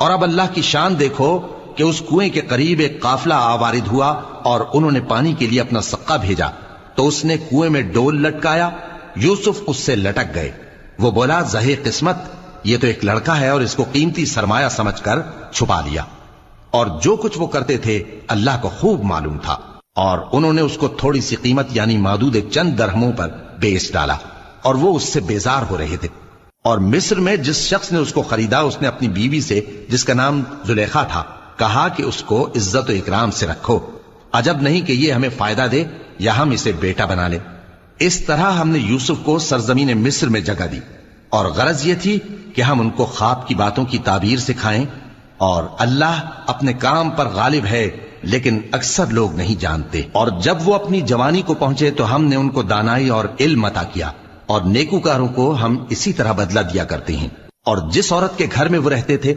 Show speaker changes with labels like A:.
A: اور اب اللہ کی شان دیکھو کہ اس کنویں کے قریب ایک قافلہ آوارد ہوا اور انہوں نے پانی کے لیے اپنا سقا بھیجا تو اس نے کنویں میں ڈول لٹکایا، یوسف اس سے لٹک گئے۔ وہ بولا زہے قسمت، یہ تو ایک لڑکا ہے، اور اس کو قیمتی سرمایہ سمجھ کر چھپا لیا۔ اور جو کچھ وہ کرتے تھے اللہ کو خوب معلوم تھا، اور انہوں نے اس کو تھوڑی سی قیمت یعنی معدود چند درہموں پر بیچ ڈالا، اور وہ اس سے بیزار ہو رہے تھے۔ اور مصر میں جس شخص نے اس کو خریدا، اس نے اپنی بیوی سے جس کا نام زلیخا تھا کہا کہ اس کو عزت و اکرام سے رکھو، عجب نہیں کہ یہ ہمیں فائدہ دے یا ہم اسے بیٹا بنا لیں۔ اس طرح ہم نے یوسف کو سرزمین مصر میں جگہ دی، اور غرض یہ تھی کہ ہم ان کو خواب کی باتوں کی تعبیر سکھائیں، اور اللہ اپنے کام پر غالب ہے لیکن اکثر لوگ نہیں جانتے۔ اور جب وہ اپنی جوانی کو پہنچے تو ہم نے ان کو دانائی اور علم عطا کیا، اور نیکوکاروں کو ہم اسی طرح بدلہ دیا کرتے ہیں۔ اور جس عورت کے گھر میں وہ رہتے تھے